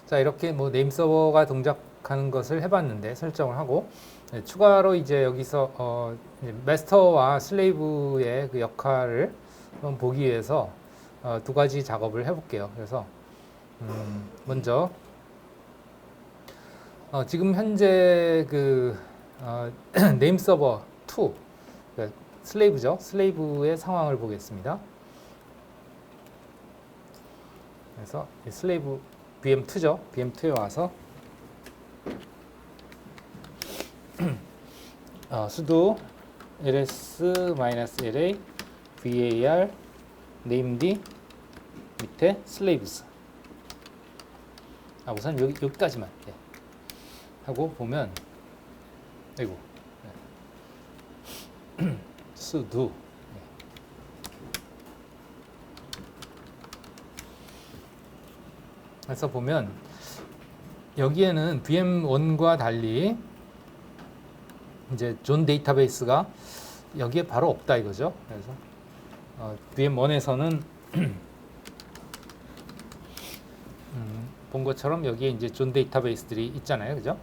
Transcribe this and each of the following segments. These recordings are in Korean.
자, 이렇게 뭐 네임 서버가 동작하는 것을 해봤는데 설정을 하고 추가로 이제 여기서 이제 마스터와 슬레이브의 그 역할을 한번 보기 위해서 두 가지 작업을 해볼게요. 그래서 먼저 지금 현재 그 네임 서버 2 그러니까 슬레이브죠. 슬레이브의 상황을 보겠습니다. 그래서 슬레이브 VM2죠. VM2에 와서 sudo ls-la var named 밑에 slaves 우선 여기까지만 하고 보면 아이고 sudo 그래서 보면 여기에는 VM1과 달리 이제 존 데이터베이스가 여기에 바로 없다 이거죠. 그래서 VM1에서는 본 것처럼 여기에 이제 존 데이터베이스들이 있잖아요, 그죠?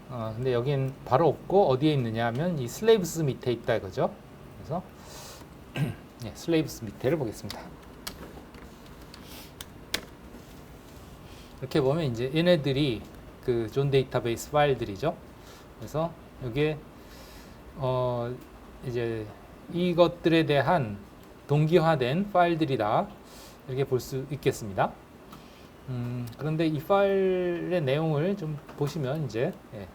근데 여긴 바로 없고 어디에 있느냐 하면 이 슬레이브스 밑에 있다 이거죠. 그래서 네, 슬레이브스 밑에를 보겠습니다. 이렇게 보면 이제 얘네들이 그 존 데이터베이스 파일들이죠. 그래서 여기에 이제 이것들에 대한 동기화된 파일들이다 이렇게 볼 수 있겠습니다. 그런데 이 파일의 내용을 좀 보시면 이제 예를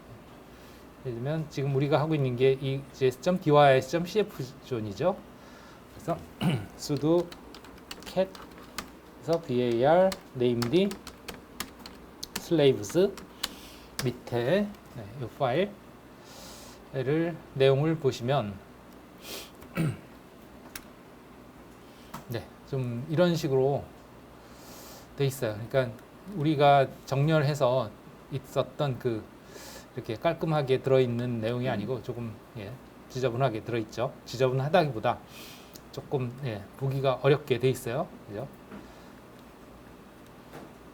들면 지금 우리가 하고 있는 게 이 js.dys.cf 존이죠. 그래서 sudo cat 그래서 var named slaves 밑에 이 파일을 내용을 보시면 네, 좀 이런 식으로 돼 있어요. 그러니까 우리가 정렬해서 있었던 그 이렇게 깔끔하게 들어있는 내용이 아니고 조금 지저분하게 들어있죠. 지저분하다기보다 조금 보기가 어렵게 돼 있어요. 그죠?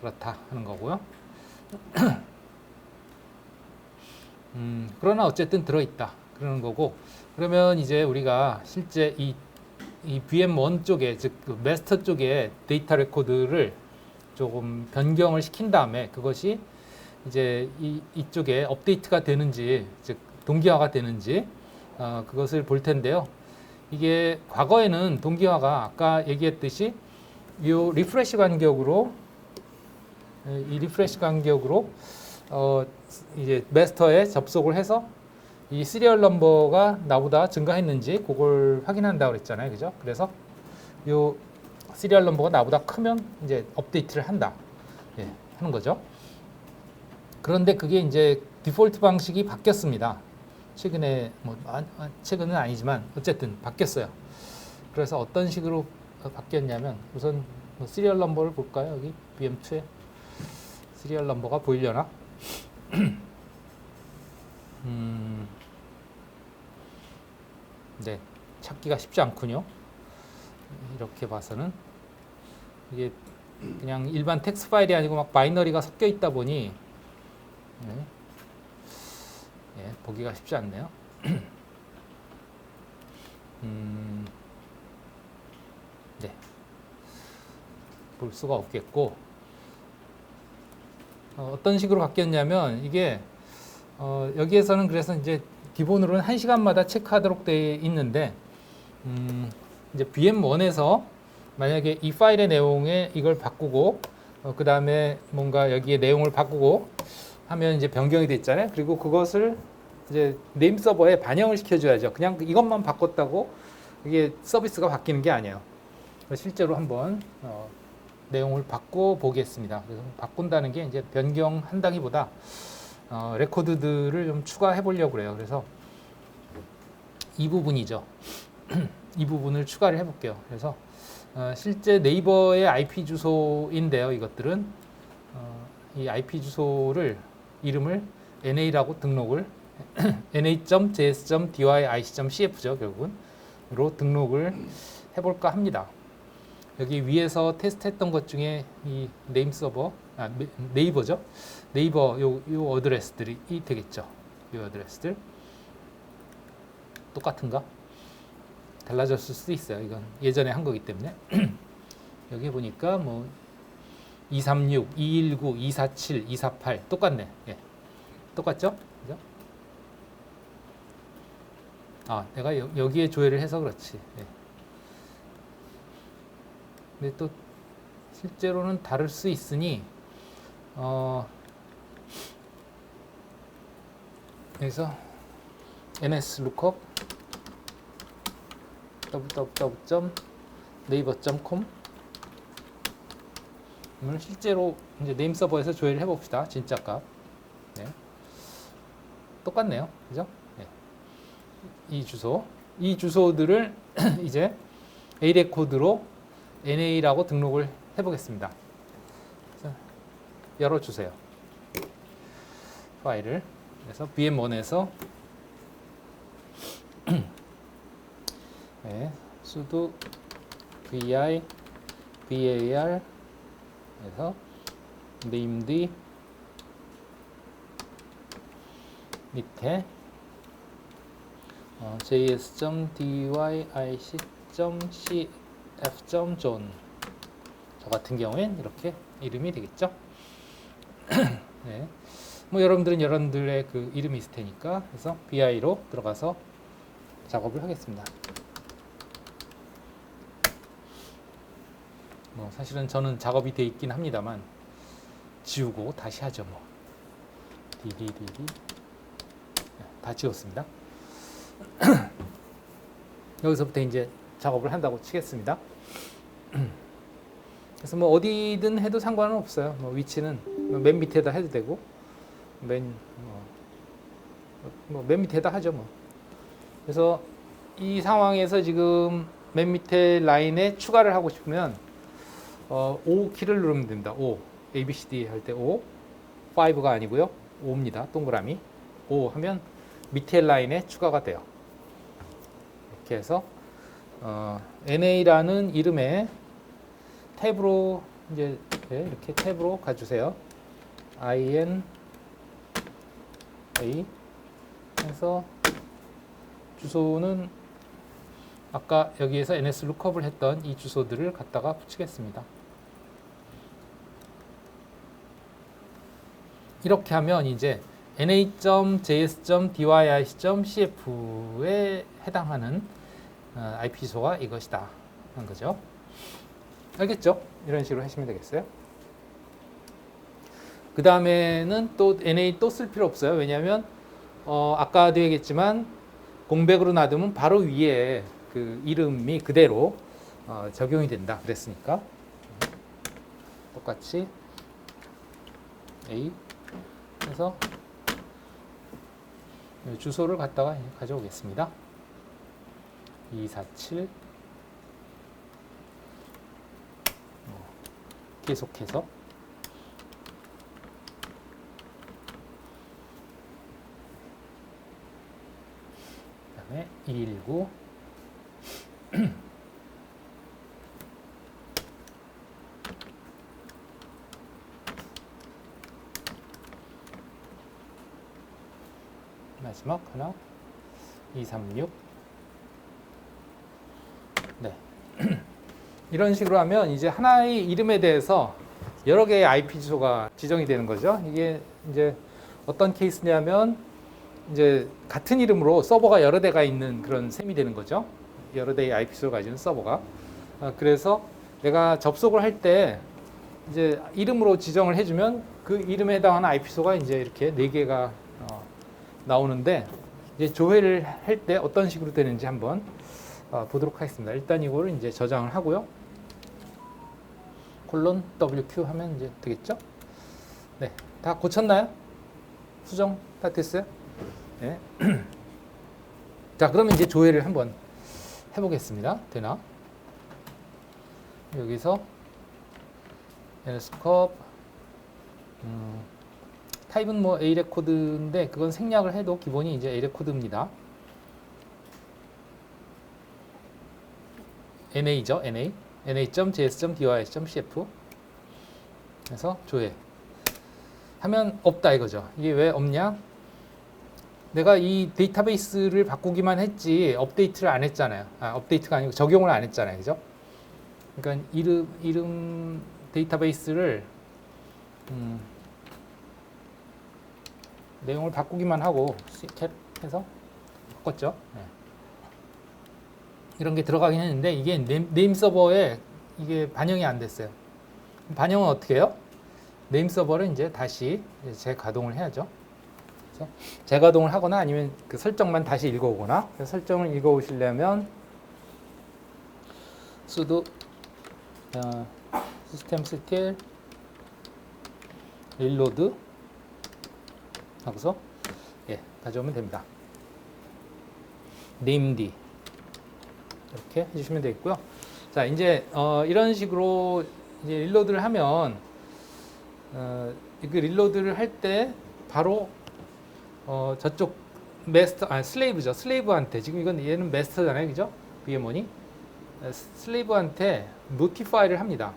그렇다 하는 거고요. 그러나 어쨌든 들어있다 그러는 거고, 그러면 이제 우리가 실제 이 VM1 쪽에 즉 그 마스터 쪽에 데이터 레코드를 조금 변경을 시킨 다음에 그것이 이제 이쪽에 업데이트가 되는지 즉 동기화가 되는지 그것을 볼 텐데요. 이게 과거에는 동기화가 아까 얘기했듯이 이 리프레시 간격으로 이제 마스터에 접속을 해서 이 시리얼 넘버가 나보다 증가했는지 그걸 확인한다고 그랬잖아요. 그죠? 그래서 이 시리얼 넘버가 나보다 크면 이제 업데이트를 한다. 하는 거죠. 그런데 그게 이제 디폴트 방식이 바뀌었습니다. 최근에 최근은 아니지만 어쨌든 바뀌었어요. 그래서 어떤 식으로 바뀌었냐면 우선 시리얼 넘버를 볼까요? 여기 VM2에 시리얼 넘버가 보이려나? 네, 찾기가 쉽지 않군요. 이렇게 봐서는 이게 그냥 일반 텍스트 파일이 아니고 막 바이너리가 섞여 있다 보니 보기가 쉽지 않네요. 네, 볼 수가 없겠고 어떤 식으로 바뀌었냐면 이게 여기에서는 그래서 이제 기본으로는 1시간마다 체크하도록 되어 있는데 이제 VM1에서 만약에 이 파일의 내용에 이걸 바꾸고 그 다음에 뭔가 여기에 내용을 바꾸고 하면 이제 변경이 됐잖아요. 그리고 그것을 이제 네임 서버에 반영을 시켜줘야죠. 그냥 이것만 바꿨다고 이게 서비스가 바뀌는 게 아니에요. 실제로 한번 내용을 바꿔 보겠습니다. 그래서 바꾼다는 게 이제 변경한다기보다 레코드들을 좀 추가해 보려고 그래요. 그래서 이 부분이죠. 이 부분을 추가를 해볼게요. 그래서 실제 네이버의 IP 주소인데요. 이것들은 이 IP 주소를 이름을 NA라고 등록을 na.js.dyic.cf죠. 결국은.로 등록을 해볼까 합니다. 여기 위에서 테스트했던 것 중에 이 네임 서버 네이버죠. 네이버 요 어드레스들이 되겠죠. 요 어드레스들 똑같은가? 달라졌을 수도 있어요. 이건 예전에 한 거기 때문에. 여기 보니까 뭐 236, 219, 247, 248 똑같네. 예. 똑같죠? 그죠? 내가 여기에 조회를 해서 그렇지. 예. 근데 또 실제로는 다를 수 있으니 여기서 ns lookup www.naver.com 오늘 실제로 이제 네임 서버에서 조회를 해봅시다. 진짜 값. 네. 똑같네요. 그죠? 네. 이 주소들을 이제 A레코드로 NA라고 등록을 해보겠습니다. 열어주세요. 파일을. 그래서 VM1에서 네, sudo vi var 그래서 named 밑에 js.dic.cf.zone 저 같은 경우엔 이렇게 이름이 되겠죠. 네. 뭐 여러분들은 여러분들의 그 이름이 있을 테니까 그래서 bi로 들어가서 작업을 하겠습니다. 뭐 사실은 저는 작업이 돼 있긴 합니다만 지우고 다시 하죠. 뭐 DDDD 다 지웠습니다. 여기서부터 이제 작업을 한다고 치겠습니다. 그래서 뭐 어디든 해도 상관은 없어요. 뭐 위치는 맨 밑에다 해도 되고 맨 밑에다 하죠. 뭐 그래서 이 상황에서 지금 맨 밑에 라인에 추가를 하고 싶으면 O 키를 누르면 됩니다. O ABCD 할 때 O 5가 아니고요. 5입니다. 동그라미 O 하면 밑에 라인에 추가가 돼요. 이렇게 해서 NA라는 이름의 탭으로 이제 이렇게 탭으로 가주세요. INA 해서 주소는 아까 여기에서 ns lookup을 했던 이 주소들을 갖다가 붙이겠습니다. 이렇게 하면 이제 na.js.dic.cf에 해당하는 IP 주소가 이것이다 하는 거죠. 알겠죠? 이런 식으로 하시면 되겠어요. 그 다음에는 또 na 또 쓸 필요 없어요. 왜냐하면 아까도 얘기했지만 공백으로 놔두면 바로 위에 그 이름이 그대로 적용이 된다 그랬으니까 똑같이 A 해서 주소를 갖다가 가져오겠습니다. 247 계속해서 그 다음에 219 마지막 하나 236 네. 이런 식으로 하면 이제 하나의 이름에 대해서 여러 개의 IP 주소가 지정이 되는 거죠. 이게 이제 어떤 케이스냐면 이제 같은 이름으로 서버가 여러 대가 있는 그런 셈이 되는 거죠. 여러 대의 IP 주소를 가지는 서버가. 그래서 내가 접속을 할 때 이제 이름으로 지정을 해주면 그 이름에 해당하는 IP 주소가 이제 이렇게 4개가 나오는데 이제 조회를 할 때 어떤 식으로 되는지 한번 보도록 하겠습니다. 일단 이거를 이제 저장을 하고요. 콜론 WQ 하면 이제 되겠죠? 네, 다 고쳤나요? 수정 다 됐어요? 네. 자, 그러면 이제 조회를 한번 해보겠습니다. 되나? 여기서 nscope 타입은 뭐 A 레코드인데 그건 생략을 해도 기본이 이제 A 레코드입니다. NA죠, NA. na.js.dic.cf. 그래서 조회. 하면 없다 이거죠. 이게 왜 없냐? 내가 이 데이터베이스를 바꾸기만 했지 업데이트를 안 했잖아요. 업데이트가 아니고 적용을 안 했잖아요. 그죠? 그러니까 이름 데이터베이스를 내용을 바꾸기만 하고 캡 해서 바꿨죠. 네. 이런 게 들어가긴 했는데 이게 네임 서버에 이게 반영이 안 됐어요. 반영은 어떻게 해요? 네임 서버를 이제 다시 재가동을 해야죠. 그래서 재가동을 하거나 아니면 그 설정만 다시 읽어오거나. 그래서 설정을 읽어오시려면 sudo systemctl reload 하고서 가져오면 됩니다. named 이렇게 해주시면 되겠고요. 자, 이제 이런 식으로 이제 릴로드를 하면 그 릴로드를 할 때 바로 저쪽 슬레이브죠. 슬레이브한테 지금 이건 얘는 마스터잖아요, 그죠? VM원이 슬레이브한테 노티파이를 합니다.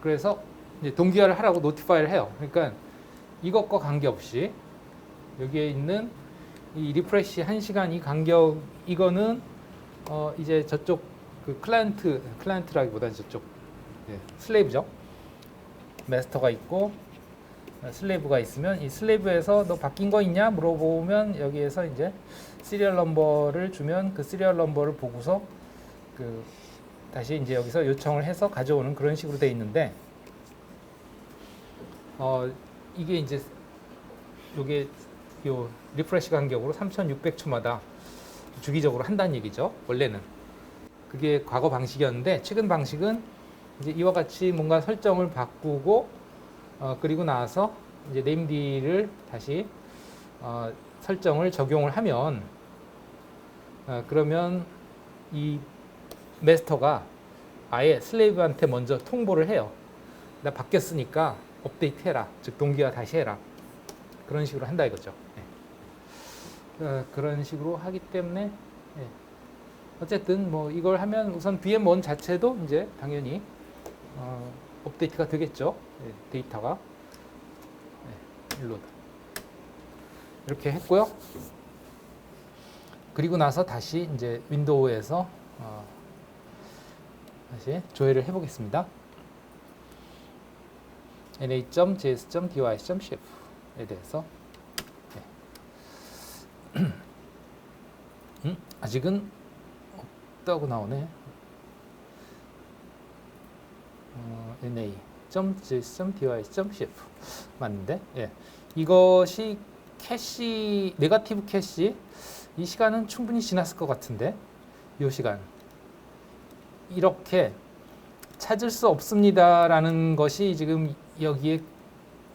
그래서 이제 동기화를 하라고 노티파이를 해요. 그러니까 이것과 관계없이 여기에 있는 이 리프레시 1시간 이 간격 이거는 이제 저쪽 그 클라이언트라기보다는 저쪽 슬레이브죠. 마스터가 있고 슬레이브가 있으면 이 슬레이브에서 너 바뀐 거 있냐 물어보면 여기에서 이제 시리얼 넘버를 주면 그 시리얼 넘버를 보고서 그 다시 이제 여기서 요청을 해서 가져오는 그런 식으로 돼 있는데 이게 이제 요게 요 리프레시 간격으로 3600초마다 주기적으로 한다는 얘기죠. 원래는 그게 과거 방식이었는데 최근 방식은 이제 이와 같이 뭔가 설정을 바꾸고 그리고 나서 이제 네임드를 다시 설정을 적용을 하면 그러면 이 마스터가 아예 슬레이브한테 먼저 통보를 해요. 나 바뀌었으니까 업데이트 해라. 즉 동기화 다시 해라. 그런 식으로 한다 이거죠. 그런 식으로 하기 때문에 어쨌든 뭐 이걸 하면 우선 VM1 자체도 이제 당연히 업데이트가 되겠죠. 데이터가 일로드 이렇게 했고요. 그리고 나서 다시 이제 윈도우에서 다시 조회를 해보겠습니다. na.js.device.ship에 대해서 아직은 없다고 나오네. na.js.device.ship 맞는데, 이것이 캐시, 네거티브 캐시, 이 시간은 충분히 지났을 것 같은데, 이 시간 이렇게 찾을 수 없습니다라는 것이 지금 여기에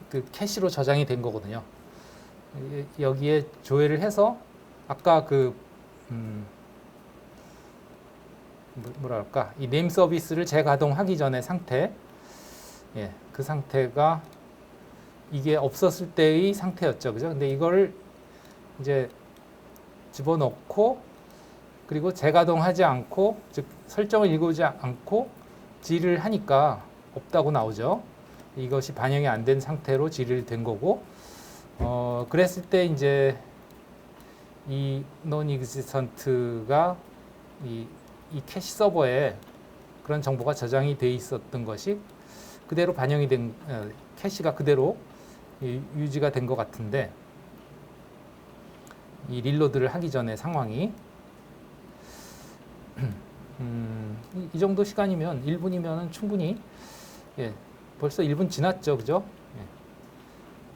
그 캐시로 저장이 된 거거든요. 여기에 조회를 해서 아까 그 뭐랄까 이 네임 서비스를 재가동하기 전의 상태, 그 상태가 이게 없었을 때의 상태였죠, 그죠? 근데 이걸 이제 집어넣고 그리고 재가동하지 않고 즉 설정을 읽어오지 않고 질을 하니까 없다고 나오죠. 이것이 반영이 안 된 상태로 질을 된 거고, 그랬을 때 이제 이 non-existent가 이 캐시 서버에 그런 정보가 저장이 돼 있었던 것이 그대로 반영이 된 캐시가 그대로 유지가 된 것 같은데 이 릴로드를 하기 전에 상황이 이 정도 시간이면 1분이면 충분히 벌써 1분 지났죠, 그죠?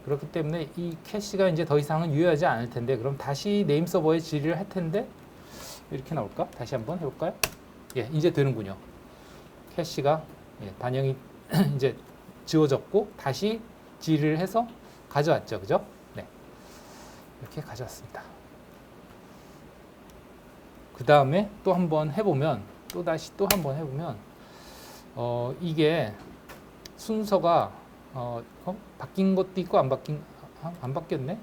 그렇기 때문에 이 캐시가 이제 더 이상은 유효하지 않을 텐데 그럼 다시 네임 서버에 질의를 할 텐데 이렇게 나올까? 다시 한번 해볼까요? 이제 되는군요. 캐시가 반영이 이제 지워졌고 다시 질의를 해서 가져왔죠, 그죠? 이렇게 가져왔습니다. 그 다음에 또 한번 해보면 또 다시 또 한번 해보면 이게 순서가 바뀐 것도 있고 안 바뀌었네.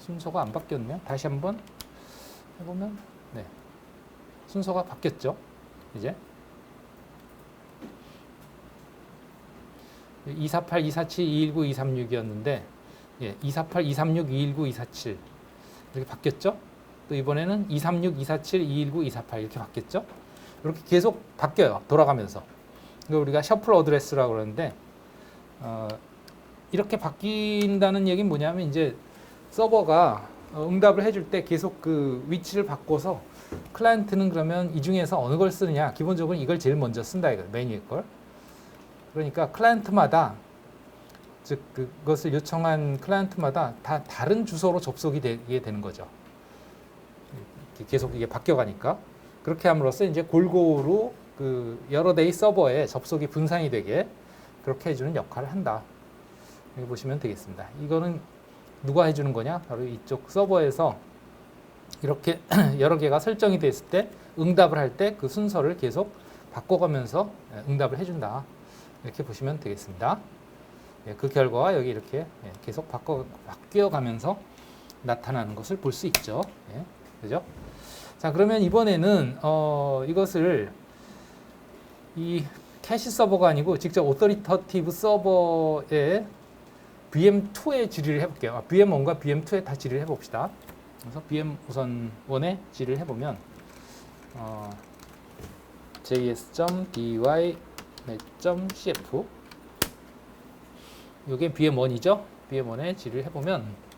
순서가 안 바뀌었네요. 다시 한번 해보면 순서가 바뀌었죠. 이제 248, 247, 219, 236이었는데 248, 236, 219, 247 이렇게 바뀌었죠. 또 이번에는 236, 247, 219, 248 이렇게 바뀌었죠. 이렇게 계속 바뀌어요. 돌아가면서. 이걸 우리가 셔플 어드레스라고 그러는데 이렇게 바뀐다는 얘기는 뭐냐면 이제 서버가 응답을 해줄 때 계속 그 위치를 바꿔서 클라이언트는 그러면 이 중에서 어느 걸 쓰느냐, 기본적으로 이걸 제일 먼저 쓴다 이거 메인 위의 걸. 그러니까 클라이언트마다, 즉 그것을 요청한 클라이언트마다 다 다른 주소로 접속이 되게 되는 거죠. 계속 이게 바뀌어가니까. 그렇게 함으로써 이제 골고루 그 여러 대의 서버에 접속이 분산이 되게 그렇게 해주는 역할을 한다. 여기 보시면 되겠습니다. 이거는 누가 해주는 거냐? 바로 이쪽 서버에서 이렇게 여러 개가 설정이 됐을 때 응답을 할 때 그 순서를 계속 바꿔가면서 응답을 해준다. 이렇게 보시면 되겠습니다. 그 결과가 여기 이렇게 계속 바뀌어가면서 나타나는 것을 볼 수 있죠. 그죠? 자, 그러면 이번에는 이것을 이 캐시 서버가 아니고 직접 오토리터티브 서버에 VM2에 질의를 해볼게요. VM1과 VM2에 다 질의를 해봅시다. 그래서 VM 우선 1에 질의를 해보면 js.dy.cf 이게 VM1이죠. VM1에 질의를 해보면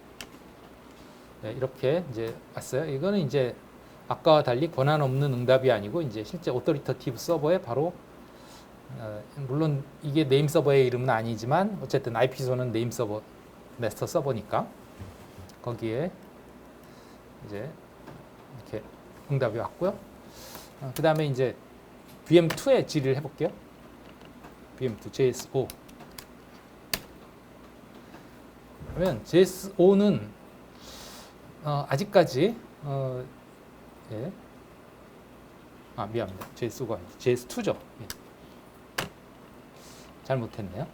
이렇게 이제 왔어요. 이거는 이제 아까와 달리 권한 없는 응답이 아니고 이제 실제 오토리터티브 서버에 바로 물론 이게 네임 서버의 이름은 아니지만 어쨌든 IP소는 네임 서버, 마스터 서버니까 거기에 이제 이렇게 응답이 왔고요. 그 다음에 이제 VM2에 질의를 해볼게요. VM2 JS5. 그러면 JS5는 아직까지 미안합니다. JS5가 아니죠. JS2죠. 잘못했네요.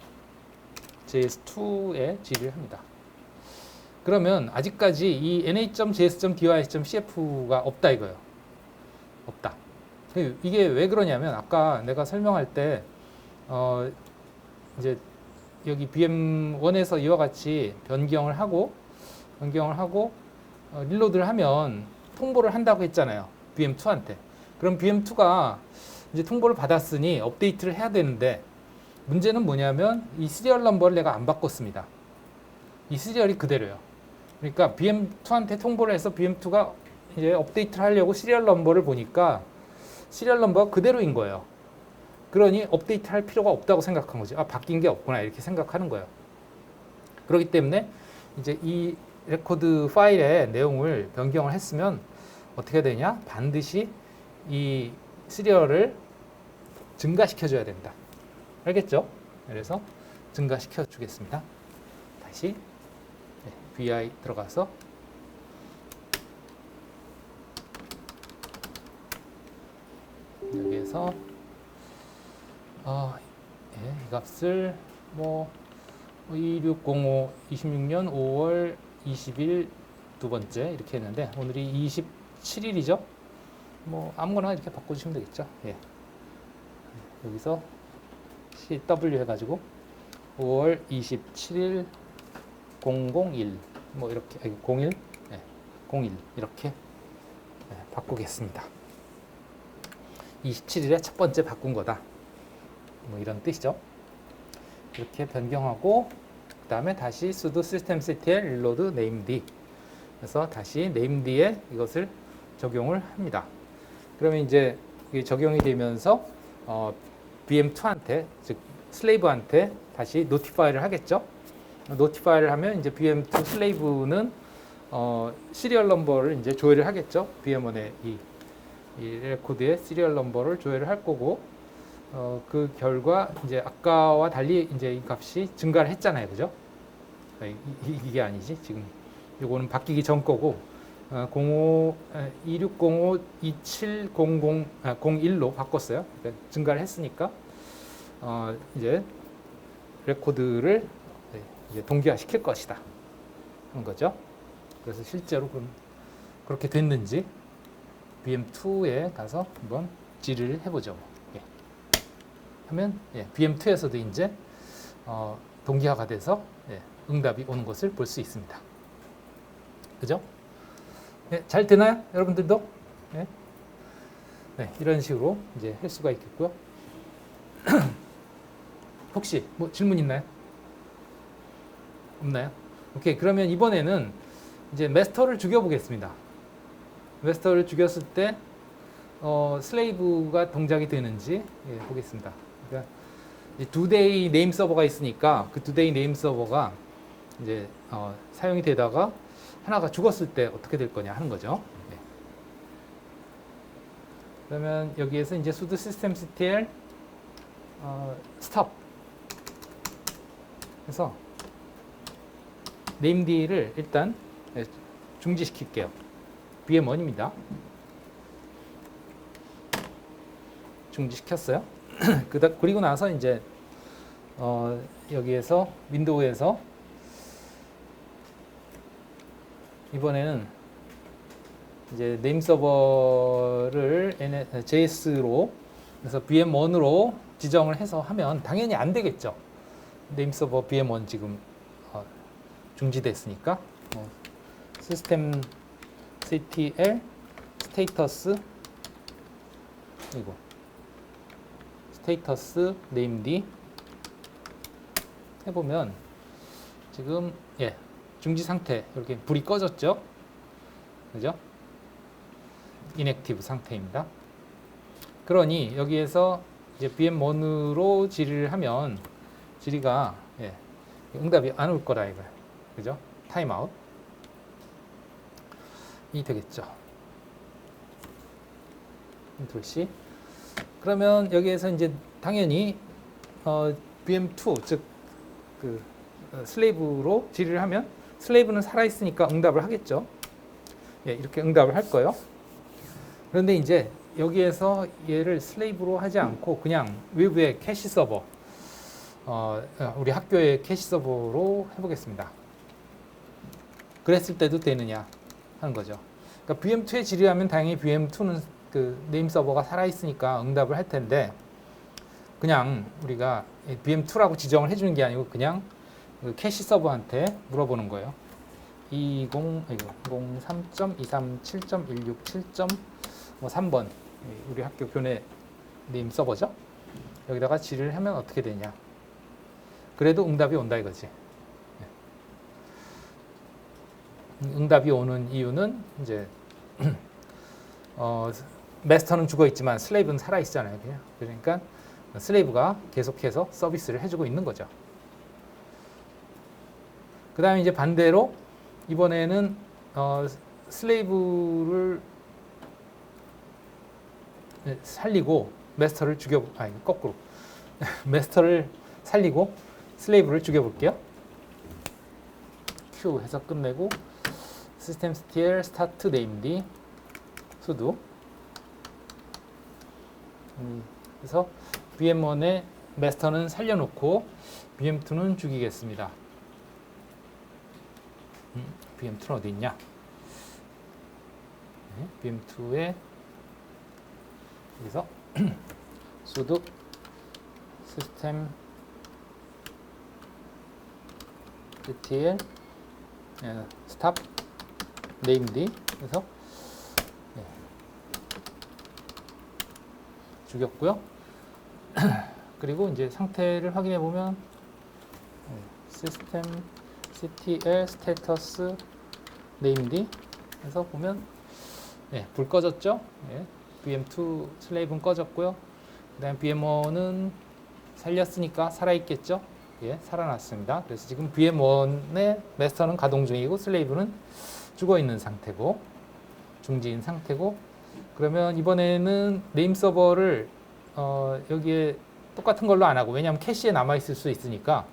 JS2에 질의를 합니다. 그러면 아직까지 이 na.js.dy.cf가 없다 이거예요. 없다. 이게 왜 그러냐면 아까 내가 설명할 때 이제 여기 VM1에서 이와 같이 변경을 하고 릴로드를 하면 통보를 한다고 했잖아요. VM2한테. 그럼 VM2가 이제 통보를 받았으니 업데이트를 해야 되는데 문제는 뭐냐면 이 시리얼 넘버를 내가 안 바꿨습니다. 이 시리얼이 그대로예요. 그러니까 VM2한테 통보를 해서 VM2가 이제 업데이트를 하려고 시리얼 넘버를 보니까 시리얼 넘버가 그대로인 거예요. 그러니 업데이트 할 필요가 없다고 생각한 거죠. 바뀐 게 없구나 이렇게 생각하는 거예요. 그렇기 때문에 이제 이 레코드 파일의 내용을 변경을 했으면 어떻게 되냐? 반드시 이 시리얼을 증가시켜 줘야 된다. 알겠죠? 그래서 증가시켜 주겠습니다. 다시 vi 들어가서 여기에서 이 값을 2605 26년 5월 20일 두 번째 이렇게 했는데 오늘이 27일이죠. 아무거나 이렇게 바꿔주시면 되겠죠. 여기서 CW 해가지고 5월 27일 001 이렇게 01 01 이렇게 바꾸겠습니다. 27일에 첫 번째 바꾼 거다. 이런 뜻이죠. 이렇게 변경하고 그 다음에 다시 sudo systemctl reload named 그래서 다시 named에 이것을 적용을 합니다. 그러면 이제 이게 적용이 되면서 VM2한테 즉 슬레이브한테 다시 노티파이를 하겠죠. 노티파이를 하면 이제 VM2 슬레이브는 시리얼 넘버를 이제 조회를 하겠죠. VM1의 이 레코드의 시리얼 넘버를 조회를 할 거고 그 결과 이제 아까와 달리 이제 이 값이 증가를 했잖아요, 그죠? 이게 아니지 지금 이거는 바뀌기 전 거고 2605-2700-01로 바꿨어요. 그러니까 증가를 했으니까 이제 레코드를 이제 동기화 시킬 것이다 하는 거죠. 그래서 실제로 그렇게 됐는지 VM2에 가서 한번 질의를 해보죠. 하면 VM2에서도 이제 동기화가 돼서 응답이 오는 것을 볼 수 있습니다. 그죠? 잘 되나요? 여러분들도? 이런 식으로 이제 할 수가 있겠고요. 혹시 뭐 질문 있나요? 없나요? 오케이. 그러면 이번에는 이제 마스터를 죽여보겠습니다. 마스터를 죽였을 때 슬레이브가 동작이 되는지 보겠습니다. 그러니까 두데이 네임 서버가 있으니까 그 두데이 네임 서버가 이제 사용이 되다가 하나가 죽었을 때 어떻게 될 거냐 하는 거죠. 그러면 여기에서 이제 sudo systemctl stop 해서 nameD를 일단 중지시킬게요. VM1입니다. 중지시켰어요. 그리고 나서 이제 여기에서 윈도우에서 이번에는 이제 네임 서버를 JS로 그래서 VM1으로 지정을 해서 하면 당연히 안 되겠죠. 네임 서버 VM1 지금 중지됐으니까 시스템 ctl 스테이터스 이거 스테이터스 네임d 해보면 지금 중지 상태 이렇게 불이 꺼졌죠. 그죠? inactive 상태입니다. 그러니 여기에서 이제 VM1으로 질의를 하면 질의가 응답이 안 올 거라 이거예요. 그죠? 타임아웃 이 되겠죠. 컨트롤-C. 그러면 여기에서 이제 당연히 VM2 즉 그 슬레이브로 질의를 하면 슬레이브는 살아 있으니까 응답을 하겠죠. 이렇게 응답을 할 거예요. 그런데 이제 여기에서 얘를 슬레이브로 하지 않고 그냥 외부의 캐시 서버 우리 학교의 캐시 서버로 해보겠습니다. 그랬을 때도 되느냐 하는 거죠. 그러니까 VM2에 질의하면 당연히 VM2는 그 네임 서버가 살아있으니까 응답을 할 텐데 그냥 우리가 VM2라고 지정을 해주는 게 아니고 그냥 그 캐시 서버한테 물어보는 거예요. 2023.237.167.3번 우리 학교 교내 네임 서버죠. 여기다가 질의를 하면 어떻게 되냐. 그래도 응답이 온다 이거지. 응답이 오는 이유는 이제 마스터는 죽어 있지만 슬레이브는 살아 있잖아요. 그러니까 슬레이브가 계속해서 서비스를 해주고 있는 거죠. 그 다음에 이제 반대로 이번에는 슬레이브를 살리고 마스터를 거꾸로 마스터를 살리고 슬레이브를 죽여볼게요. Q 해서 끝내고 systemctl start named sudo 그래서 VM1의 마스터는 살려놓고 VM2는 죽이겠습니다. VM2는 어디 있냐? VM2에 여기서 sudo systemctl stop named 그래서 죽였고요. 그리고 이제 상태를 확인해 보면 system ctl status named 해서 보면 불 꺼졌죠. VM2 슬레이브는 꺼졌고요. 그 다음에 VM1은 살렸으니까 살아있겠죠. 살아났습니다. 그래서 지금 VM1의 마스터는 가동 중이고 슬레이브는 죽어있는 상태고 중지인 상태고 그러면 이번에는 네임 서버를 여기에 똑같은 걸로 안 하고 왜냐하면 캐시에 남아있을 수 있으니까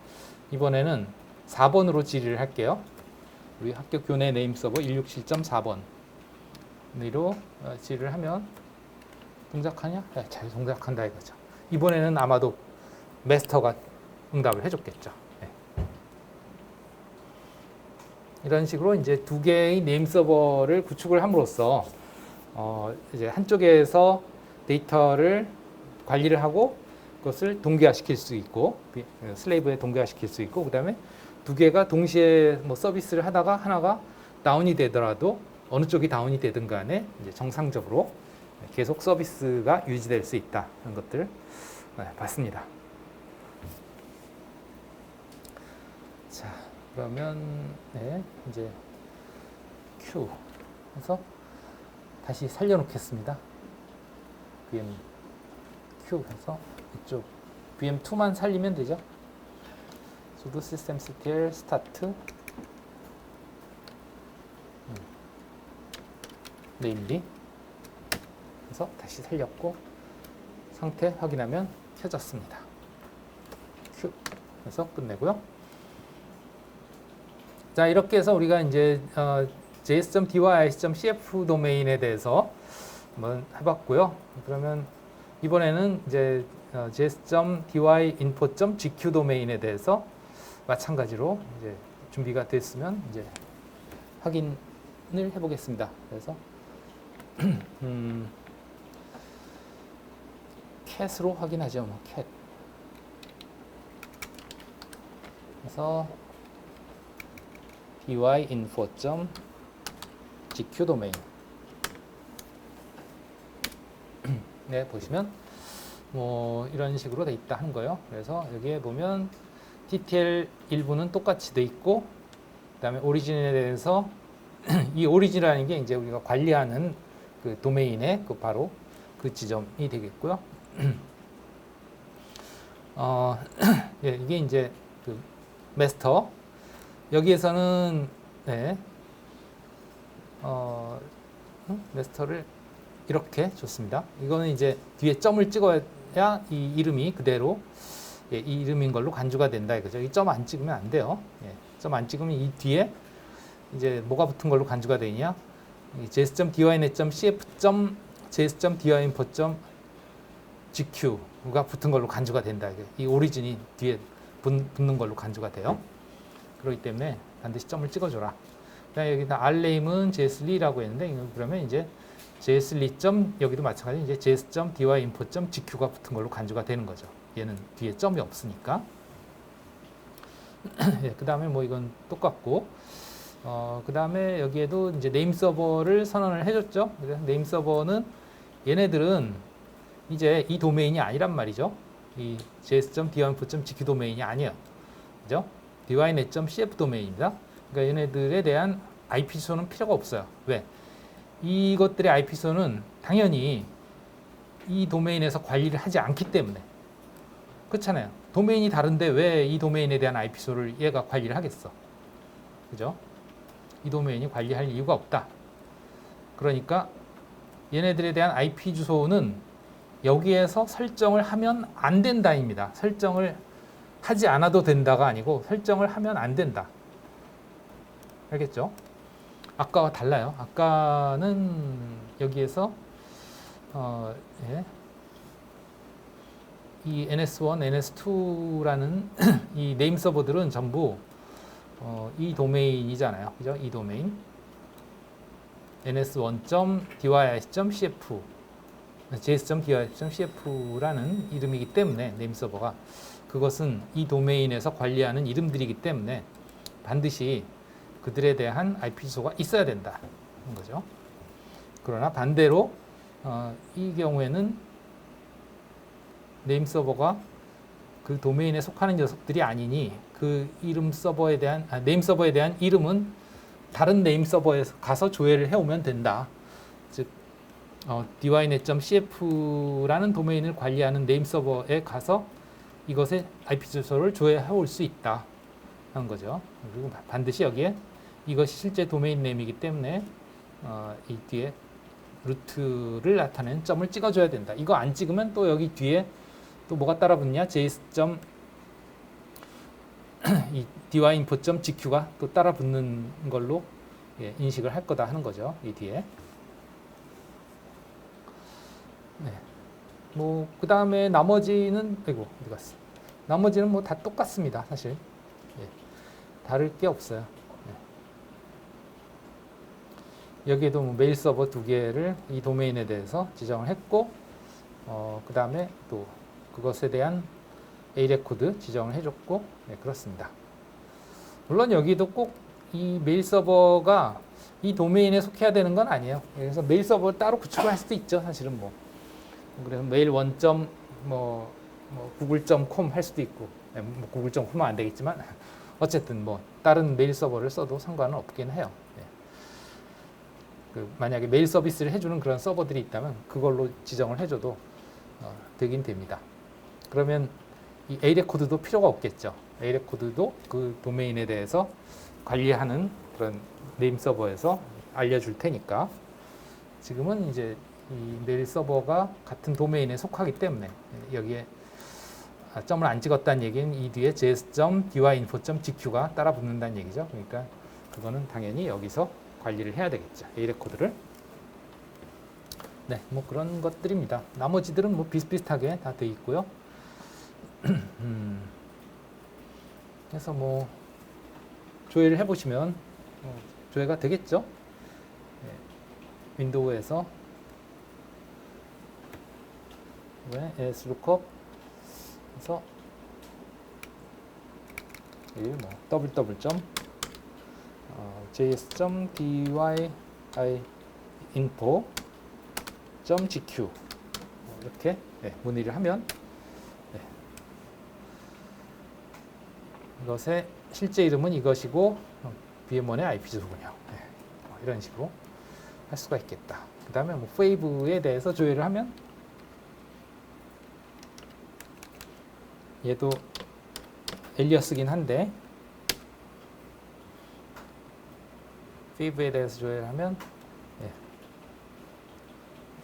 이번에는 4번으로 질의를 할게요. 우리 학교 교내 네임 서버 167.4번으로 질의를 하면 동작하냐? 잘 동작한다 이거죠. 이번에는 아마도 마스터가 응답을 해줬겠죠. 이런 식으로 이제 두 개의 네임 서버를 구축을 함으로써 이제 한쪽에서 데이터를 관리를 하고 것을 동기화시킬 수 있고 슬레이브에 동기화시킬 수 있고 그다음에 두 개가 동시에 뭐 서비스를 하다가 하나가 다운이 되더라도 어느 쪽이 다운이 되든 간에 이제 정상적으로 계속 서비스가 유지될 수 있다 하는 것들을 봤습니다. 자, 그러면 이제 Q 해서 다시 살려놓겠습니다. VM Q 해서 이쪽 VM2만 살리면 되죠. sudo systemctl start namely 그래서 다시 살렸고 상태 확인하면 켜졌습니다. Q 해서 끝내고요. 자, 이렇게 해서 우리가 이제 js.dy, ic.cf 도메인에 대해서 한번 해봤고요. 그러면 이번에는 이제 js.dy info.gq 도메인에 대해서 마찬가지로 이제 준비가 됐으면 이제 확인을 해보겠습니다. 그래서 cat으로 확인하죠. 뭐 cat. 그래서 dy info.gq 도메인. 네, 보시면 뭐 이런 식으로 돼 있다 하는 거예요. 그래서 여기에 보면 TTL 일부는 똑같이 돼 있고 그다음에 오리진에 대해서 이 오리진이라는 게 이제 우리가 관리하는 그 도메인의 그 바로 그 지점이 되겠고요. 예, 이게 이제 그 마스터 여기에서는 마스터를 이렇게 줬습니다. 이거는 이제 뒤에 점을 찍어야 이 이름이 그대로 이 이름인 걸로 간주가 된다 이거죠. 이 점 안 찍으면 안 돼요. 점 안 찍으면 이 뒤에 이제 뭐가 붙은 걸로 간주가 되냐? js.dynet.cf.js.dyinfo.gq가 붙은 걸로 간주가 된다. 이 오리진이 뒤에 붙는 걸로 간주가 돼요. 그렇기 때문에 반드시 점을 찍어줘라. 그다음에 여기다 rname은 jsli라고 했는데 그러면 이제 jsli. 여기도 마찬가지 이제 js.dyinfo.gq가 붙은 걸로 간주가 되는 거죠. 얘는 뒤에 점이 없으니까. 예, 그 다음에 뭐 이건 똑같고, 그 다음에 여기에도 이제 네임 서버를 선언을 해줬죠. 그래서 네임 서버는 얘네들은 이제 이 도메인이 아니란 말이죠. 이 js.dyinfo.gq 도메인이 아니에요. 그죠? dynet.cf 도메인입니다. 그러니까 얘네들에 대한 IP 주소는 필요가 없어요. 왜? 이것들의 IP 주소는 당연히 이 도메인에서 관리를 하지 않기 때문에. 그렇잖아요. 도메인이 다른데 왜 이 도메인에 대한 IP 주소를 얘가 관리를 하겠어? 그죠? 이 도메인이 관리할 이유가 없다. 그러니까 얘네들에 대한 IP 주소는 여기에서 설정을 하면 안 된다입니다. 설정을 하지 않아도 된다가 아니고 설정을 하면 안 된다. 알겠죠? 아까와 달라요. 아까는 여기에서 이 NS1, NS2라는 이 네임 서버들은 전부 이 도메인이잖아요. 그죠? 이 도메인. ns1.dyis.cf js.dyis.cf라는 이름이기 때문에 네임 서버가 그것은 이 도메인에서 관리하는 이름들이기 때문에 반드시 그들에 대한 IP 주소가 있어야 된다는 거죠. 그러나 반대로 이 경우에는 네임 서버가 그 도메인에 속하는 녀석들이 아니니 그 이름 서버에 대한 네임 서버에 대한 이름은 다른 네임 서버에 가서 조회를 해오면 된다. 즉 dynet.cf라는 도메인을 관리하는 네임 서버에 가서 이것의 IP 주소를 조회해올 수 있다 하는 거죠. 그리고 반드시 여기에 이것이 실제 도메인 네임이기 때문에 이 뒤에 루트를 나타내는 점을 찍어줘야 된다. 이거 안 찍으면 또 여기 뒤에 또 뭐가 따라 붙냐? dyinfo.gq가 또 따라 붙는 걸로 인식을 할 거다 하는 거죠. 이 뒤에. 네. 뭐 그 다음에 나머지는 어디 갔어? 나머지는 뭐 다 똑같습니다. 사실. 예. 다를 게 없어요. 여기에도 뭐 메일 서버 2개를 이 도메인에 대해서 지정을 했고, 그 다음에 또 그것에 대한 A 레코드 지정을 해줬고, 네, 그렇습니다. 물론 여기도 꼭 이 메일 서버가 이 도메인에 속해야 되는 건 아니에요. 그래서 메일 서버를 따로 구축을 할 수도 있죠, 사실은 뭐. 그래서 메일 원점 뭐 google.com 할 수도 있고, 네, 뭐 google.com은 안 되겠지만 어쨌든 뭐 다른 메일 서버를 써도 상관은 없긴 해요. 네. 만약에 메일 서비스를 해주는 그런 서버들이 있다면 그걸로 지정을 해줘도 되긴 됩니다. 그러면 이 A 레코드도 필요가 없겠죠. A 레코드도 그 도메인에 대해서 관리하는 그런 네임 서버에서 알려줄 테니까 지금은 이제 이 메일 서버가 같은 도메인에 속하기 때문에 여기에 점을 안 찍었다는 얘기는 이 뒤에 js.dyinfo.gq가 따라 붙는다는 얘기죠. 그러니까 그거는 당연히 여기서 관리를 해야 되겠죠. A 레코드를. 네, 뭐 그런 것들입니다. 나머지들은 뭐 비슷비슷하게 다 돼 있고요. 그래서 뭐 조회를 해보시면 조회가 되겠죠. 네, 윈도우에서 slookup 그래서 뭐 js.dyinfo.gq 이렇게 문의를 하면 이것의 실제 이름은 이것이고 VM1의 IP 주소군요. 이런 식으로 할 수가 있겠다. 그 다음에 뭐 페이브에 대해서 조회를 하면 얘도 엘리어스긴 한데 페이브에 대해서 조회를 하면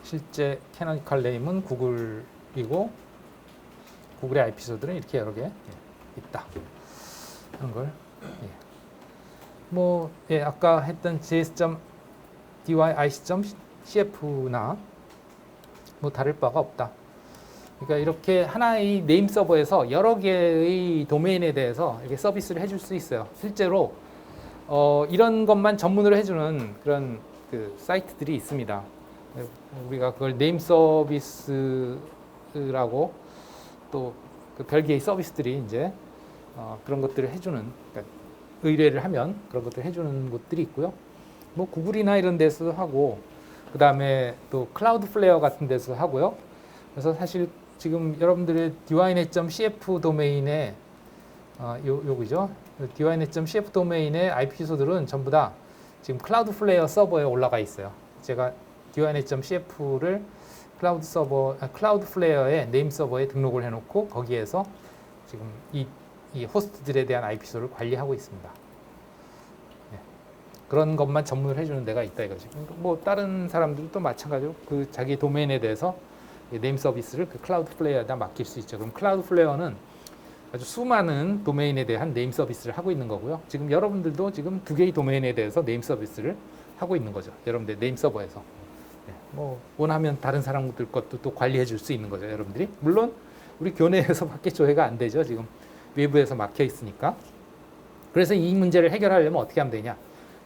실제 캐노니컬 네임은 구글이고 구글의 IP 주소들은 이렇게 여러 개 있다 하는 걸 뭐 아까 했던 js.dyc.cf나 뭐 다를 바가 없다. 그러니까 이렇게 하나의 네임 서버에서 여러 개의 도메인에 대해서 이렇게 서비스를 해줄 수 있어요. 실제로 이런 것만 전문으로 해주는 그런 그 사이트들이 있습니다. 우리가 그걸 네임 서비스라고 또 그 별개의 서비스들이 이제 그런 것들을 해주는, 그러니까 의뢰를 하면 그런 것들을 해주는 곳들이 있고요. 뭐 구글이나 이런 데서 하고, 그 다음에 또 클라우드 플레어 같은 데서 하고요. 그래서 사실 지금 여러분들의 dynet.cf 도메인의 요거죠. dynet.cf 도메인의 IP 주소들은 전부 다 지금 클라우드 플레어 서버에 올라가 있어요. 제가 dynet.cf를 클라우드 플레어의 네임 서버에 등록을 해놓고 거기에서 지금 이 호스트들에 대한 IP 주소를 관리하고 있습니다. 그런 것만 전문을 해주는 데가 있다 이거지. 뭐 다른 사람들도 마찬가지로 그 자기 도메인에 대해서 네임 서비스를 그 클라우드 플레이어에다 맡길 수 있죠. 그럼 클라우드 플레이어는 아주 수많은 도메인에 대한 네임 서비스를 하고 있는 거고요. 지금 여러분들도 지금 두 개의 도메인에 대해서 네임 서비스를 하고 있는 거죠. 여러분들 네임 서버에서. 뭐 원하면 다른 사람들 것도 또 관리해 줄 수 있는 거죠. 여러분들이. 물론 우리 교내에서밖에 조회가 안 되죠. 지금 외부에서 막혀 있으니까. 그래서 이 문제를 해결하려면 어떻게 하면 되냐.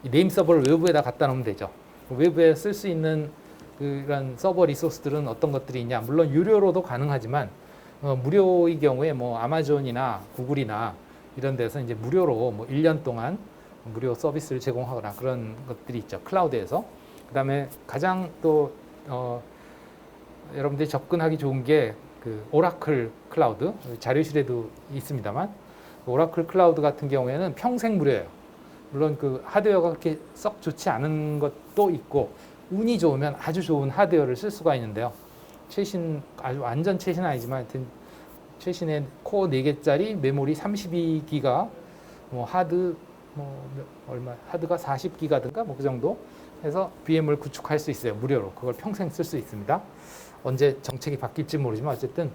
이 네임 서버를 외부에다 갖다 놓으면 되죠. 외부에 쓸 수 있는 그런 서버 리소스들은 어떤 것들이 있냐. 물론 유료로도 가능하지만 무료의 경우에 뭐 아마존이나 구글이나 이런 데서 이제 무료로 뭐 1년 동안 무료 서비스를 제공하거나 그런 것들이 있죠. 클라우드에서. 그 다음에 가장 또 여러분들이 접근하기 좋은 게 그 오라클 클라우드, 자료실에도 있습니다만 오라클 클라우드 같은 경우에는 평생 무료예요. 물론 그 하드웨어가 그렇게 썩 좋지 않은 것도 있고 운이 좋으면 아주 좋은 하드웨어를 쓸 수가 있는데요. 최신, 아주 완전 최신 아니지만 하여튼 최신의 코어 4개짜리 메모리 32기가 뭐 하드 뭐 하드가 40기가든가 뭐 그 정도 해서 VM을 구축할 수 있어요. 무료로. 그걸 평생 쓸 수 있습니다. 언제 정책이 바뀔지 모르지만 어쨌든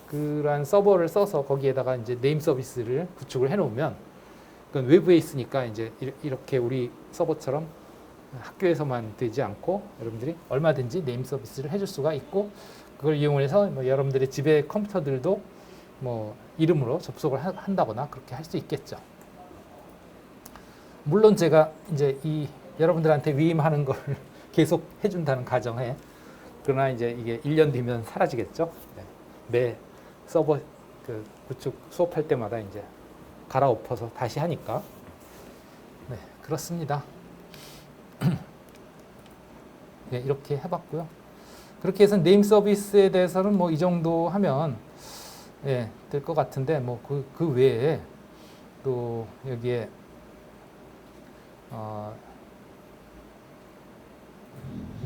그러한 서버를 써서 거기에다가 이제 네임 서비스를 구축을 해 놓으면 그건 외부에 있으니까 이제 이렇게 우리 서버처럼 학교에서만 되지 않고 여러분들이 얼마든지 네임 서비스를 해줄 수가 있고 그걸 이용해서 뭐 여러분들의 집의 컴퓨터들도 뭐 이름으로 접속을 한다거나 그렇게 할 수 있겠죠. 물론 제가 이제 이 여러분들한테 위임하는 걸 계속 해준다는 가정에 그러나 이제 이게 1년 뒤면 사라지겠죠. 네. 매 서버 그 구축 수업할 때마다 이제 갈아엎어서 다시 하니까. 네, 그렇습니다. 네, 이렇게 해봤고요. 그렇게 해서 네임 서비스에 대해서는 뭐 이 정도 하면 예, 될 것 같은데 뭐 그 외에 또 여기에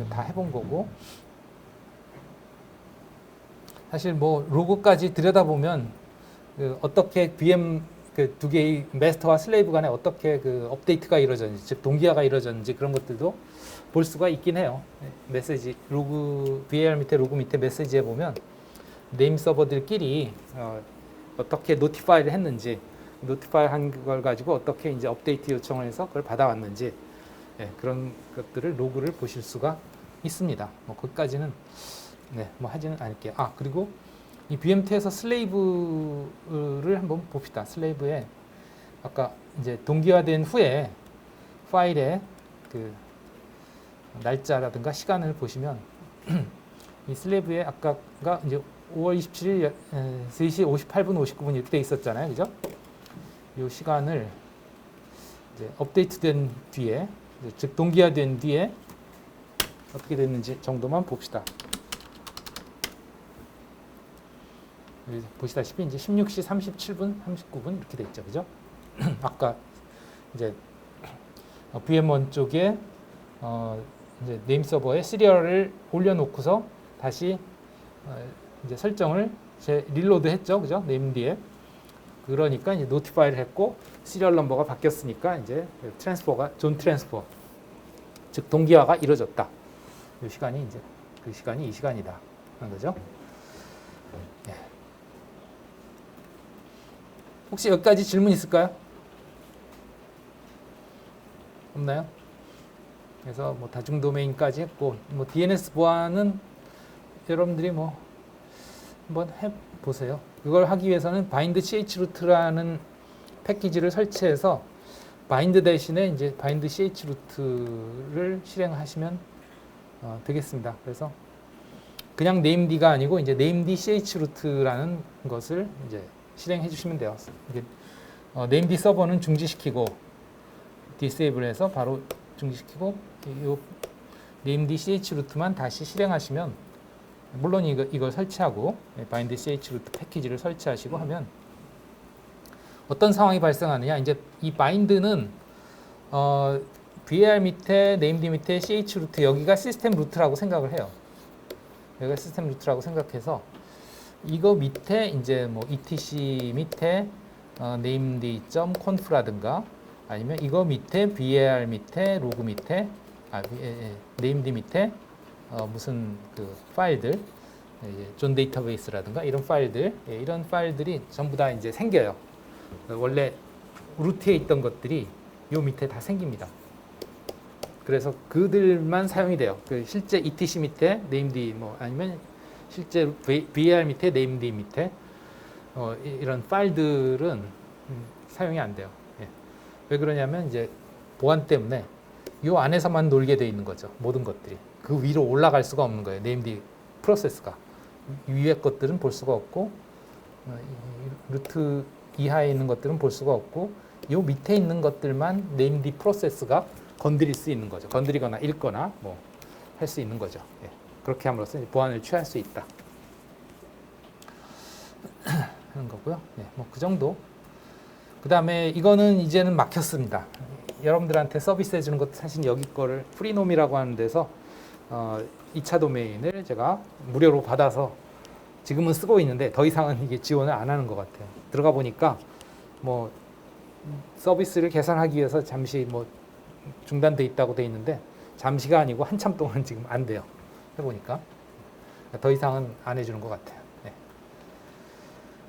다 해본 거고 사실 뭐 로그까지 들여다보면 그 어떻게 VM 그 두 개의 마스터와 슬레이브 간에 어떻게 그 업데이트가 이루어졌는지 즉 동기화가 이루어졌는지 그런 것들도 볼 수가 있긴 해요. 메시지 로그 VAR 밑에 로그 밑에 메시지에 보면 네임 서버들끼리 어떻게 노티파이를 했는지 노티파이 한 걸 가지고 어떻게 이제 업데이트 요청을 해서 그걸 받아왔는지 예, 그런 것들을 로그를 보실 수가 있습니다. 뭐 거기까지는 네, 뭐 하지는 않을게요. 아 그리고 이 BM2에서 슬레이브를 한번 봅시다. 슬레이브에 아까 이제 동기화된 후에 파일에 그 날짜라든가 시간을 보시면 이 슬레이브에 아까가 이제 5월 27일 3시 58분 59분 이렇게 돼 있었잖아요. 그죠? 이 시간을 이제 업데이트된 뒤에 즉 동기화된 뒤에 어떻게 됐는지 정도만 봅시다. 보시다시피 이제 16시 37분 39분 이렇게 돼 있죠. 그죠? 아까 이제 VM1 쪽에 이제 네임 서버에 시리얼을 올려놓고서 다시 이제 설정을 릴로드 했죠, 그죠? 네임드에 그러니까 이제 노티파이를 했고 시리얼 넘버가 바뀌었으니까 이제 트랜스퍼가 존 트랜스퍼 즉 동기화가 이루어졌다. 이 시간이 이제 그 시간이 이 시간이다 하는 거죠. 예. 혹시 여기까지 질문 있을까요? 없나요? 그래서 뭐 다중 도메인까지 했고 뭐 DNS 보안은 여러분들이 뭐 한번 해 보세요. 그걸 하기 위해서는 바인드 chroot라는 패키지를 설치해서 바인드 대신에 이제 바인드 chroot를 실행하시면 되겠습니다. 그래서 그냥 nameD가 아니고 이제 nameD chroot라는 것을 이제 실행해 주시면 돼요. 이게 nameD 서버는 중지시키고 disable해서 바로 중지시키고 이 nameD chroot만 다시 실행하시면 물론 이걸 설치하고 bind chroot 패키지를 설치하시고 하면 어떤 상황이 발생하느냐 이제 이 bind는 var 밑에 named 밑에 chroot 여기가 시스템 루트라고 생각을 해요. 여기가 시스템 루트라고 생각해서 이거 밑에 이제 뭐 etc 밑에 named.conf라든가 아니면 이거 밑에 var 밑에 로그 밑에 named 밑에 무슨 그 파일들 존 데이터베이스라든가 이런 파일들 이런 파일들이 전부 다 이제 생겨요. 원래 루트에 있던 것들이 요 밑에 다 생깁니다. 그래서 그들만 사용이 돼요. 그 실제 etc 밑에 named 뭐 아니면 실제 var 밑에 named 밑에 이런 파일들은 사용이 안 돼요. 예. 왜 그러냐면 이제 보안 때문에 요 안에서만 놀게 돼 있는 거죠. 모든 것들이 그 위로 올라갈 수가 없는 거예요. named 프로세스가 위에 것들은 볼 수가 없고 루트 이하에 있는 것들은 볼 수가 없고 요 밑에 있는 것들만 named 프로세스가 건드릴 수 있는 거죠. 건드리거나 읽거나 뭐 할 수 있는 거죠. 예. 그렇게 함으로써 보안을 취할 수 있다. 하는 거고요. 예. 뭐 그 정도. 그 다음에 이거는 이제는 막혔습니다. 여러분들한테 서비스 해주는 것도 사실 여기 거를 프리놈이라고 하는 데서 2차 도메인을 제가 무료로 받아서 지금은 쓰고 있는데 더 이상은 이게 지원을 안 하는 것 같아요. 들어가 보니까 뭐 서비스를 개선하기 위해서 잠시 뭐 중단돼 있다고 돼 있는데 잠시가 아니고 한참 동안 지금 안 돼요. 해보니까 더 이상은 안 해주는 것 같아요. 네.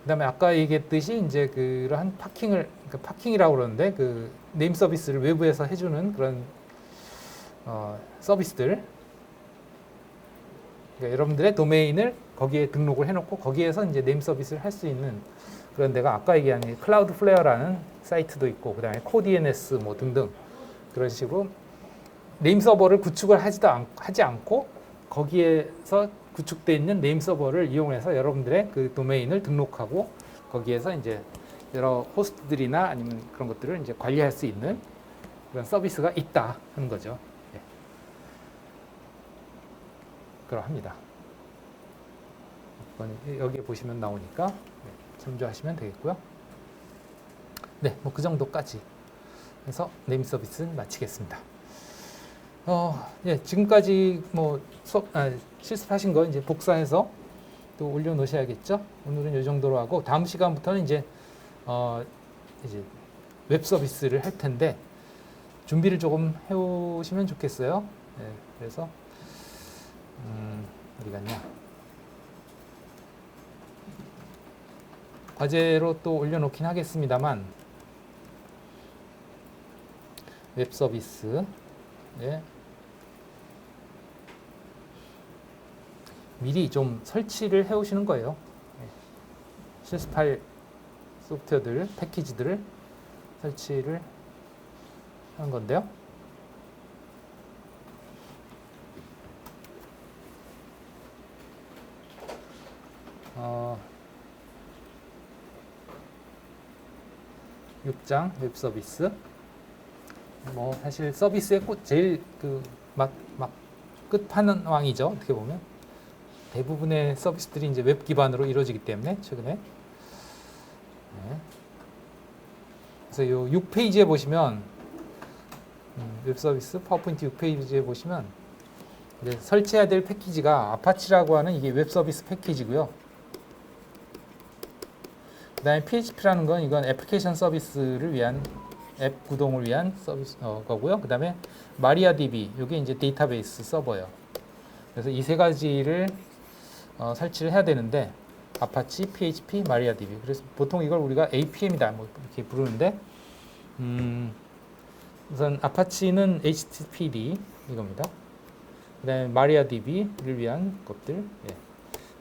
그다음에 아까 얘기했듯이 이제 그러한 파킹이라고 그러는데 그 네임 서비스를 외부에서 해주는 그런 서비스들. 그러니까 여러분들의 도메인을 거기에 등록을 해놓고 거기에서 이제 네임 서비스를 할 수 있는 그런 데가 아까 얘기한 클라우드 플레어라는 사이트도 있고 그다음에 코DNS 뭐 등등 그런 식으로 네임 서버를 구축을 하지 않고 거기에서 구축되어 있는 네임 서버를 이용해서 여러분들의 그 도메인을 등록하고 거기에서 이제 여러 호스트들이나 아니면 그런 것들을 이제 관리할 수 있는 그런 서비스가 있다 하는 거죠. 예. 그러합니다. 여기 보시면 나오니까 참조하시면 되겠고요. 네, 뭐 그 정도까지 해서 네임 서비스는 마치겠습니다. 예, 지금까지 뭐 실습하신 거 이제 복사해서 또 올려놓으셔야겠죠. 오늘은 이 정도로 하고 다음 시간부터는 이제 웹 서비스를 할 텐데 준비를 조금 해오시면 좋겠어요. 예, 그래서 어디 갔냐? 과제로 또 올려놓긴 하겠습니다만 웹 서비스 미리 좀 설치를 해오시는 거예요. 실습할 소프트웨어들, 패키지들을 설치를 하는 건데요. 어, 6장 웹 서비스. 뭐 사실 서비스의 제일 막 끝판왕이죠. 어떻게 보면 대부분의 서비스들이 이제 웹 기반으로 이루어지기 때문에 최근에. 네. 그래서 요 6페이지에 보시면 웹 서비스 파워포인트 6페이지에 보시면 이제 설치해야 될 패키지가 아파치라고 하는 이게 웹 서비스 패키지고요. 그다음에 PHP라는 건 이건 애플리케이션 서비스를 위한 앱 구동을 위한 서비스 거고요. 그다음에 마리아DB 이게 이제 데이터베이스 서버예요. 그래서 이 세 가지를 설치를 해야 되는데 아파치, PHP, 마리아DB. 그래서 보통 이걸 우리가 APM이다 뭐 이렇게 부르는데 우선 아파치는 HTTPD 이겁니다. 그다음에 마리아DB를 위한 것들. 예.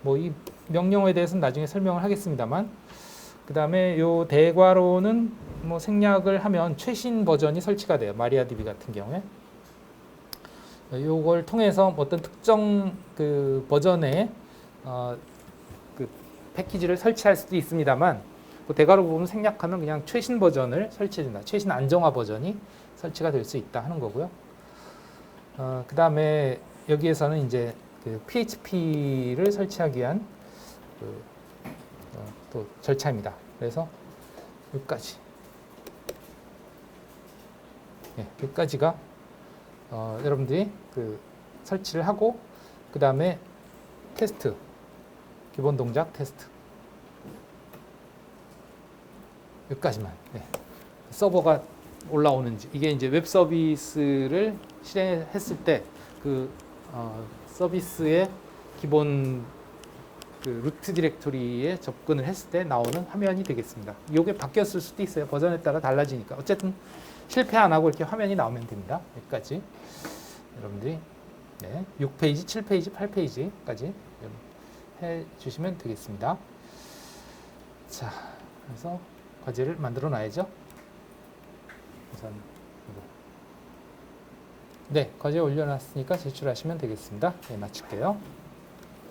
뭐 이 명령어에 대해서는 나중에 설명을 하겠습니다만. 그다음에 요 대괄호는 뭐 생략을 하면 최신 버전이 설치가 돼요. 마리아DB 같은 경우에. 요걸 통해서 어떤 특정 그 버전의 그 패키지를 설치할 수도 있습니다만 그 대괄호 부분 생략하면 그냥 최신 버전을 설치해준다. 최신 안정화 버전이 설치가 될 수 있다 하는 거고요. 그 다음에 여기에서는 이제 그 PHP를 설치하기 위한 또 절차입니다. 그래서 여기까지. 네, 여기까지가 여러분들이 그 설치를 하고 그 다음에 테스트, 기본 동작 테스트 여기까지만. 네. 서버가 올라오는지 이게 이제 웹 서비스를 실행했을 때 그 서비스의 기본 그 루트 디렉토리에 접근을 했을 때 나오는 화면이 되겠습니다. 이게 바뀌었을 수도 있어요. 버전에 따라 달라지니까. 어쨌든 실패 안 하고 이렇게 화면이 나오면 됩니다. 여기까지 여러분들이 6페이지, 7페이지, 8페이지까지 해 주시면 되겠습니다. 자, 그래서 과제를 만들어 놔야죠. 우선 네, 과제 올려놨으니까 제출하시면 되겠습니다. 네, 마칠게요.